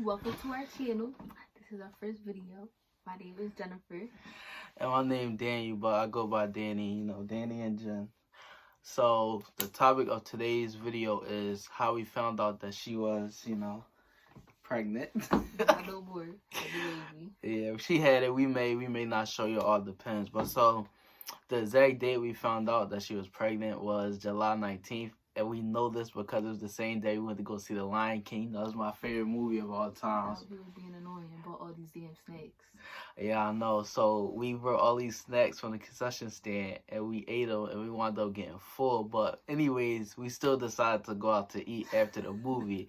Welcome to our channel. This is our first video. My name is Jennifer. And my name Daniel, but I go by Danny, Danny and Jen. So the topic of today's video is how we found out that she was, pregnant. My little boy, the baby. Yeah, she had it. We may not show you all the pins, but so the exact date we found out that she was pregnant was July 19th. And we know this because it was the same day we went to go see The Lion King. That was my favorite movie of all time. He was being annoying and bought all these damn snacks. Yeah, I know. So we brought all these snacks from the concession stand and we ate them and we wound up getting full. But anyways, we still decided to go out to eat after the movie.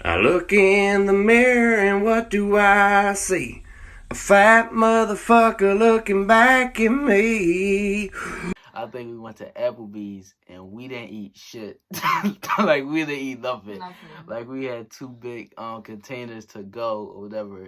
I look in the mirror and what do I see? A fat motherfucker looking back at me. I think we went to Applebee's and we didn't eat shit. Like we didn't eat nothing. Like we had two big containers to go or whatever.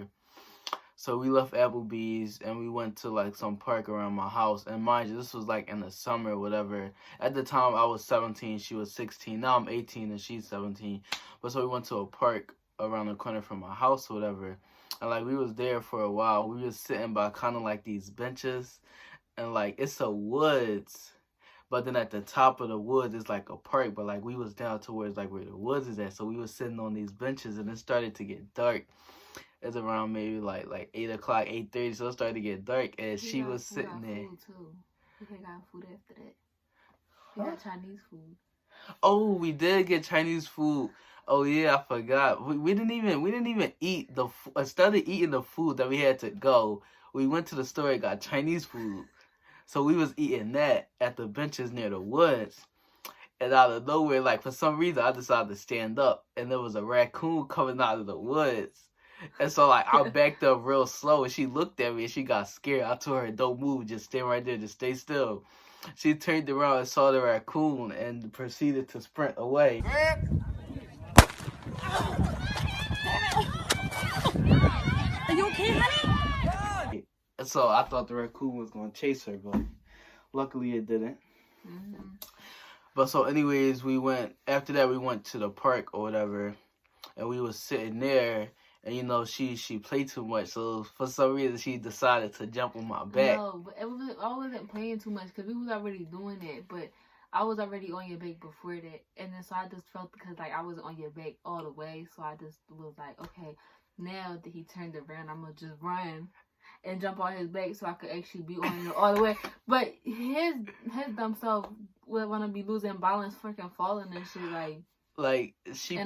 So we left Applebee's and we went to like some park around my house. And mind you, this was like in the summer or whatever. At the time I was 17, she was 16. Now I'm 18 and she's 17. But so we went to a park around the corner from my house or whatever. And like we was there for a while. We was sitting by kind of like these benches. And like it's a woods. But then at the top of the woods it's like a park. But like we was down towards like where the woods is at. So we was sitting on these benches and it started to get dark. It's around maybe like 8 o'clock, 8:30, so it started to get dark, and she was sitting there. Food too. We got food after that. We got Chinese food. Oh, we did get Chinese food. Oh yeah, I forgot. We didn't even eat the. Instead of eating the food that we had to go, we went to the store and got Chinese food. So we was eating that at the benches near the woods. And out of nowhere, like for some reason, I decided to stand up, and there was a raccoon coming out of the woods. And so, like, I backed up real slow, and she looked at me, and she got scared. I told her, don't move, just stay right there, just stay still. She turned around and saw the raccoon and proceeded to sprint away. Are you okay, honey? And so I thought the raccoon was going to chase her, but luckily it didn't. Mm-hmm. But so anyways, after that, we went to the park or whatever, and we was sitting there. And she played too much, so for some reason she decided to jump on my back. No, but I wasn't playing too much because we was already doing it, but I was already on your back before that, and then so I just felt because like I wasn't on your back all the way, so I just was like, okay, now that he turned around, I'm gonna just run and jump on his back so I could actually be on him all the way. But his dumb self would want to be losing balance, freaking falling and shit like. Like she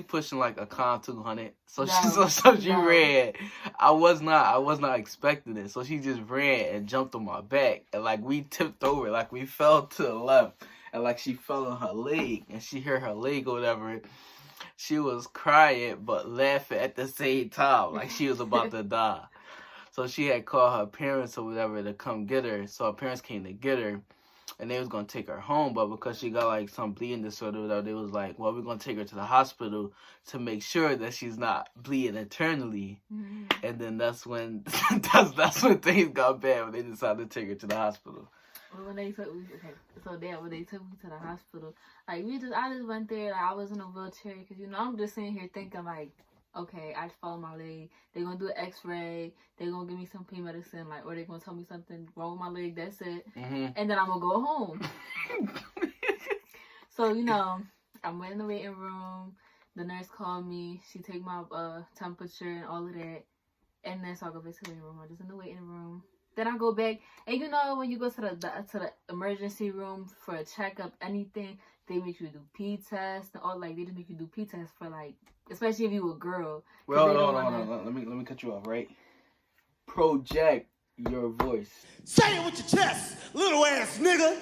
pushing like a Con 200. So No, she ran. I was not expecting it. So she just ran and jumped on my back, and like we tipped over, like we fell to the left, and like she fell on her leg, and she hurt her leg or whatever. She was crying but laughing at the same time, like she was about to die. So she had called her parents or whatever to come get her. So her parents came to get her. And they was going to take her home, but because she got, like, some bleeding disorder, they was like, well, we're going to take her to the hospital to make sure that she's not bleeding eternally. Mm-hmm. And then that's when that's when things got bad, when they decided to take her to the hospital. Well, when they took me to the hospital, like, I just went there, like, I was in a wheelchair, because, I'm just sitting here thinking, like, okay, I just fall on my leg. They're going to do an x-ray. They're going to give me some pain medicine, like, or they're going to tell me something wrong with my leg. That's it. Mm-hmm. And then I'm going to go home. So, I'm in the waiting room. The nurse called me. She take my temperature and all of that. And then so I go back to the waiting room. I'm just in the waiting room. Then I go back. And when you go to the emergency room for a checkup, anything, they make you do pee tests and all, like, they just make you do pee tests for, like, especially if you a girl. Well, no. Let me cut you off, right? Project your voice. Say it with your chest, little ass nigga.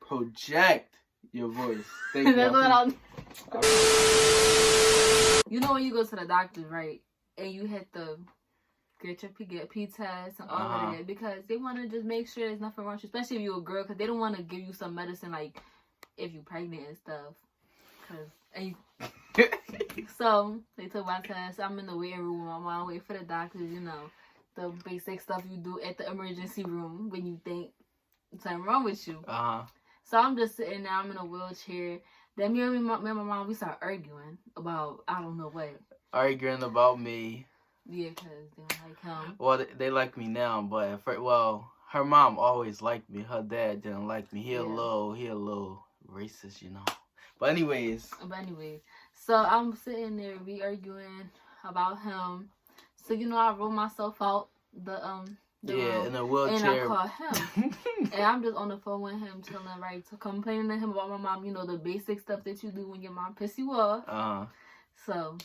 Project your voice. Thank you. That's what I'll... When you go to the doctor, right, and you have to get pee tests and all of that, because they want to just make sure there's nothing wrong with you, especially if you're a girl, because they don't want to give you some medicine, like, if you're pregnant and stuff. So, they took my test. I'm in the waiting room. I'm on wait for the doctors, the basic stuff you do at the emergency room when you think something wrong with you. So I'm just sitting there. I'm in a wheelchair. Then me and my mom, we start arguing about I don't know what. Arguing about me. Yeah, because they don't like him. Well, they like me now, but at first, her mom always liked me. Her dad didn't like me. He a little racist, you know. But anyways. So I'm sitting there, we arguing about him. So I roll myself out the room, in a wheelchair, and I call him, and I'm just on the phone with him, chilling, right, so complaining to him about my mom. The basic stuff that you do when your mom piss you off. So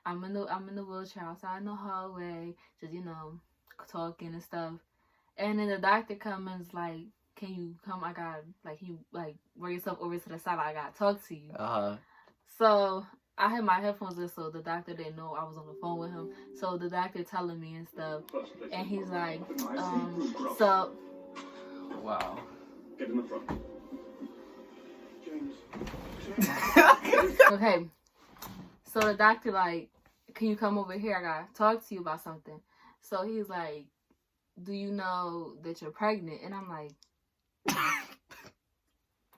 I'm in the wheelchair outside in the hallway, just talking and stuff. And then the doctor comes and is like, "Can you come? I got roll yourself over to the side. I gotta talk to you." So I had my headphones in, so the doctor didn't know I was on the phone with him. So the doctor telling me and stuff, and he's like, so. Wow. Get in the front. James. Okay. So the doctor like, "Can you come over here? I gotta talk to you about something." So he's like, "Do you know that you're pregnant?" And I'm like,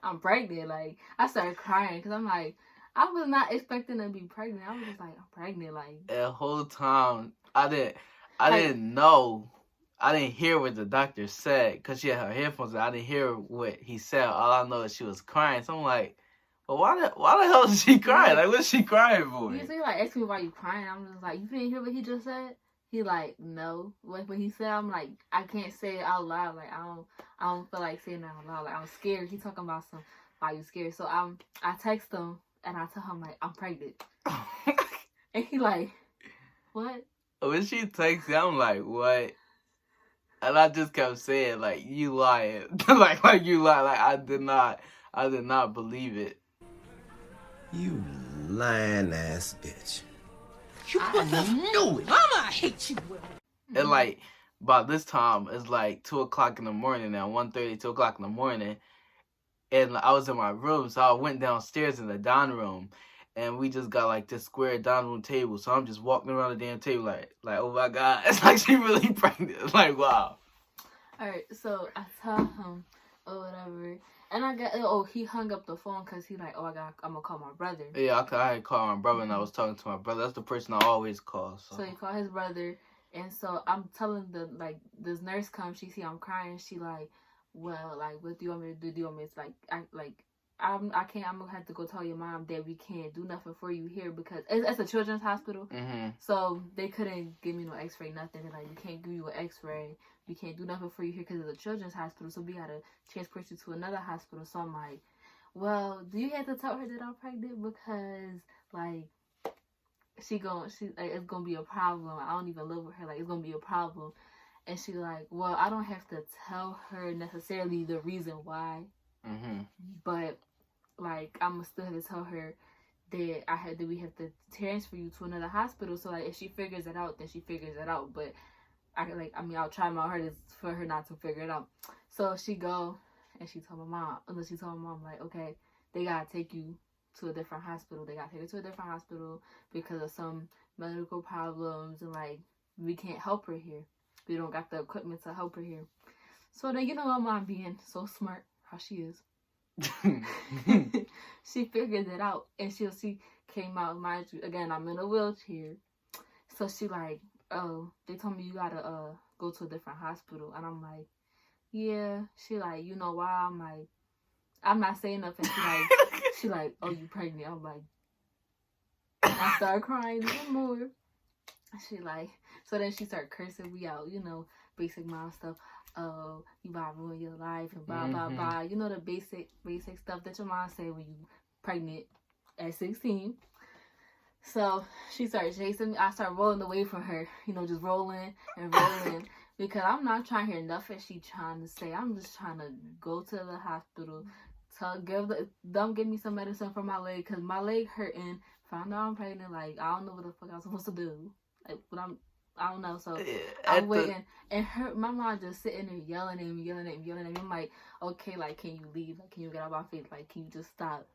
"I'm pregnant." Like, I started crying because I'm like, I was not expecting to be pregnant. I was just like, I'm pregnant. Like, the whole time, I didn't know. I didn't hear what the doctor said because she had her headphones. I didn't hear what he said. All I know is she was crying. So I'm like, well, why the hell is she crying? Like, what's she crying for? He asked me why you crying. I'm just like, you didn't hear what he just said? He like, no. When he said, I'm like, I can't say it out loud. Like, I don't feel like saying it out loud. Like, I'm scared. He talking about why you scared. So I text him. And I tell him, like, I'm pregnant. And he like, what? When she texts me, I'm like, what? And I just kept saying, like, you lying. like you lie. Like, I did not believe it. You lying ass bitch. I knew it. Mama, I hate you. And like, by this time, it's like 2 o'clock in the morning now, 1:30, 2 o'clock in the morning. And I was in my room, so I went downstairs in the dining room, and we just got like this square dining room table. So I'm just walking around the damn table like oh my god, it's like she really pregnant. Like, wow. Alright, so I tell him or whatever, and he hung up the phone because he like, I'm gonna call my brother. Yeah, I had called my brother, and I was talking to my brother. That's the person I always call. So he called his brother, and so I'm telling this nurse comes, she see I'm crying, she like, well, like, what do you want me to do? Do you want me to, I can't, I'm going to have to go tell your mom that we can't do nothing for you here because it's a children's hospital. Mm-hmm. So they couldn't give me no x-ray, nothing. They're like, we can't give you an x-ray. We can't do nothing for you here because it's a children's hospital. So we got to transport you to another hospital. So I'm like, well, do you have to tell her that I'm pregnant? Because, like, it's going to be a problem. I don't even live with her. Like, it's going to be a problem. And she like, well, I don't have to tell her necessarily the reason why, but like I'm still have to tell her that we have to transfer you to another hospital. So like if she figures it out, then she figures it out. But I'll try my hardest for her not to figure it out. So she go and she told my mom, like, okay, they gotta take you to a different hospital. They gotta take her to a different hospital because of some medical problems and like we can't help her here. We don't got the equipment to help her here. So then, my mom being so smart, how she is. She figured it out. And she came out, mind you, again, I'm in a wheelchair. So she like, oh, they told me you gotta go to a different hospital. And I'm like, yeah. She like, you know why? I'm like, I'm not saying nothing. She like, oh, you pregnant? I'm like, and I started crying even more. She like, so then she started cursing me out, basic mom stuff. Oh, you about to ruin your life and blah, blah, blah. The basic stuff that your mom say when you pregnant at 16. So she started chasing me. I started rolling away from her, just rolling and rolling. Because I'm not trying to hear nothing she trying to say. I'm just trying to go to the hospital. Give me some medicine for my leg. Because my leg hurting. Found out I'm pregnant. Like, I don't know what the fuck I was supposed to do. Like, but I don't know. So I'm waiting, and my mom just sitting there yelling at me. I'm like, okay, like, can you leave? Like, can you get out of my face? Like, can you just stop?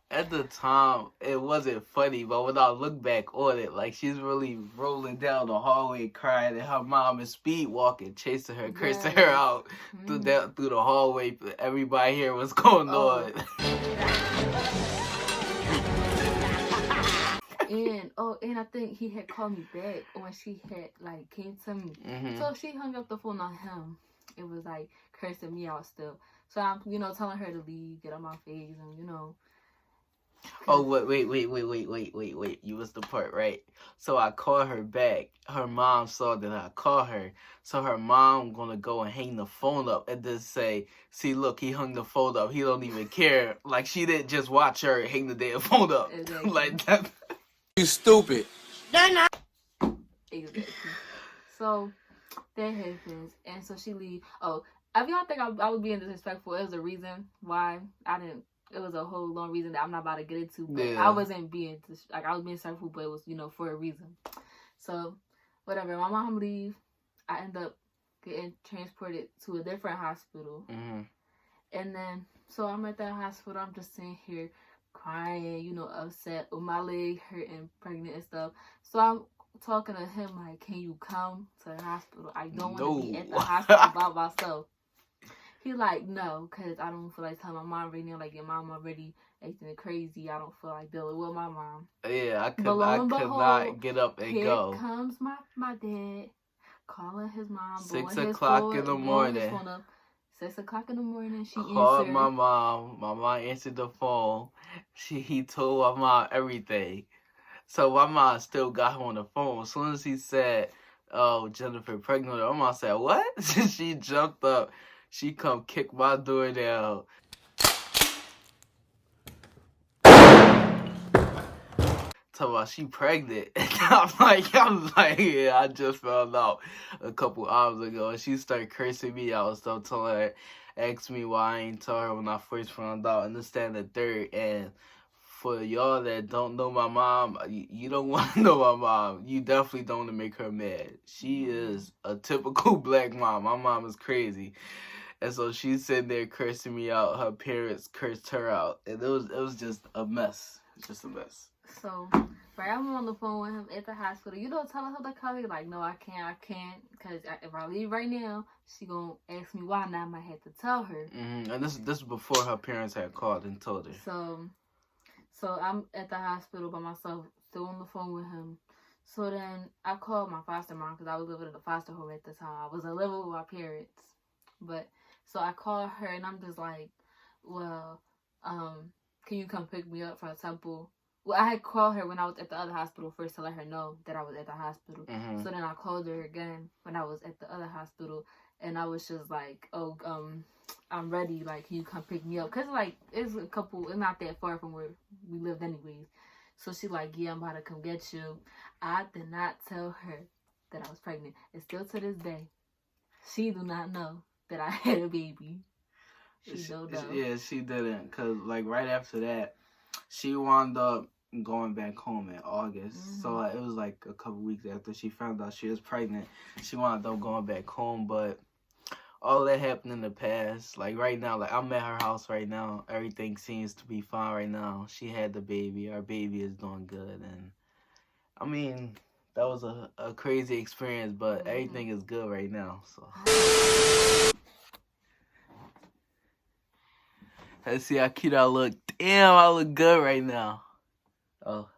At the time, it wasn't funny, but when I look back on it, like, she's really rolling down the hallway crying, and her mom is speed walking, chasing her, cursing her out through the hallway. Everybody here was going on. And I think he had called me back when she had like came to me. So she hung up the phone on him. It was like cursing me out still. So I'm, telling her to leave, get on my face, and Oh, wait. You was the part, right? So I called her back. Her mom saw that I called her. So her mom gonna go and hang the phone up and then say, see, look, he hung the phone up. He don't even care. Like, she didn't just watch her hang the damn phone up. Exactly. Like that. You stupid. Exactly. So that happens. And so she leave. Oh, if y'all think I was being disrespectful, it was a reason why I didn't. It was a whole long reason that I'm not about to get into, but I wasn't being I was being disrespectful, but it was for a reason. So whatever, my mom leave, I end up getting transported to a different hospital, and then so I'm at that hospital. I'm just sitting here crying, upset with my leg hurting, pregnant and stuff. So I'm talking to him like, can you come to the hospital? I don't want to be at the hospital by myself. He like, no, because I don't feel like telling my mom right now, like, your mom already acting crazy. I don't feel like dealing with my mom. Yeah, I could not get up and go. Here comes my dad calling his mom. 6 o'clock in the morning. 6 o'clock in the morning, she called answered. my mom. My mom answered the phone. He told my mom everything. So my mom still got him on the phone. As soon as he said, oh, Jennifer pregnant, my mom said, what? She jumped up. She come kick my door down. Talking about she pregnant. I'm like, yeah, I just found out a couple hours ago. And she started cursing me out and stuff, telling her, asked me why I ain't tell her when I first found out, and this, that, and the third. And for y'all that don't know my mom, you don't want to know my mom. You definitely don't want to make her mad. She is a typical black mom. My mom is crazy. And so she's sitting there cursing me out. Her parents cursed her out. And it was just a mess. Just a mess. So, right, I'm on the phone with him at the hospital. Telling her to come. Like, no, I can't. Because if I leave right now, she going to ask me why, and I might have to tell her. And this is before her parents had called and told her. So I'm at the hospital by myself, still on the phone with him. So then I called my foster mom, because I was living in a foster home at the time. I was living with my parents. But, so I called her, and I'm just like, well, can you come pick me up from Temple? Well, I had called her when I was at the other hospital first to let her know that I was at the hospital. So then I called her again when I was at the other hospital, and I was just like, oh, I'm ready. Like, can you come pick me up? Because, like, it's not that far from where we lived anyways. So she like, yeah, I'm about to come get you. I did not tell her that I was pregnant. And still to this day, she do not know that I had a baby. She don't know. Yeah, she didn't. Because, like, right after that, she wound up going back home in August. So it was like a couple weeks after she found out she was pregnant. She wound up going back home, but all that happened in the past. Like right now, like I'm at her house right now. Everything seems to be fine right now. She had the baby. Our baby is doing good. And I mean, that was a crazy experience, but everything is good right now. So let's see how cute I look. Damn, I look good right now. Oh.